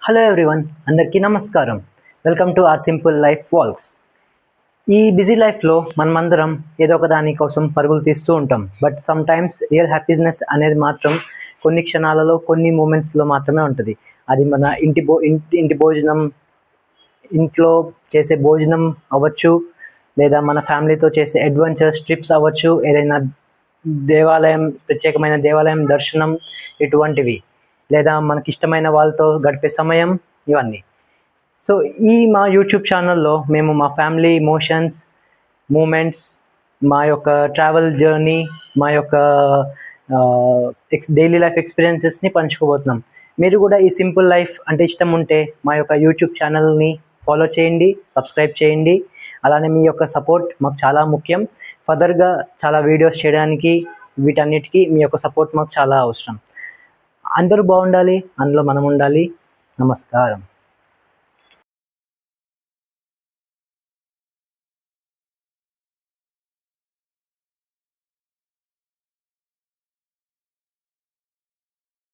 Hello everyone, అందరికీ నమస్కారం. Welcome to ఆ సింపుల్ లైఫ్ వాల్క్స్. ఈ బిజీ లైఫ్లో మనమందరం ఏదో ఒక దాని కోసం పరుగులు తీస్తూ ఉంటాం. But some times real happiness అనేది మాత్రం కొన్ని క్షణాలలో, కొన్ని మూమెంట్స్లో మాత్రమే ఉంటుంది. అది మన ఇంటి భోజనం, ఇంట్లో చేసే భోజనం అవ్వచ్చు, లేదా మన ఫ్యామిలీతో చేసే అడ్వెంచర్స్ ట్రిప్స్ అవ్వచ్చు, ఏదైనా ప్రత్యేకమైన దేవాలయం దర్శనం, ఇటువంటివి, లేదా మనకి ఇష్టమైన వాళ్ళతో గడిపే సమయం, ఇవన్నీ. సో మా యూట్యూబ్ ఛానల్లో మేము మా ఫ్యామిలీ ఇమోషన్స్, మూమెంట్స్, మా యొక్క ట్రావెల్ జర్నీ, మా యొక్క డైలీ లైఫ్ ఎక్స్పీరియన్సెస్ని పంచుకోబోతున్నాం. మీరు కూడా ఈ సింపుల్ లైఫ్ అంటే ఇష్టం ఉంటే మా యొక్క యూట్యూబ్ ఛానల్ని ఫాలో చేయండి, సబ్స్క్రైబ్ చేయండి. అలానే మీ యొక్క సపోర్ట్ మాకు చాలా ముఖ్యం. ఫర్దర్గా చాలా వీడియోస్ చేయడానికి, వీటన్నిటికీ మీ యొక్క సపోర్ట్ మాకు చాలా అవసరం. అందరూ బాగుండాలి, అందులో మనం ఉండాలి. నమస్కారం.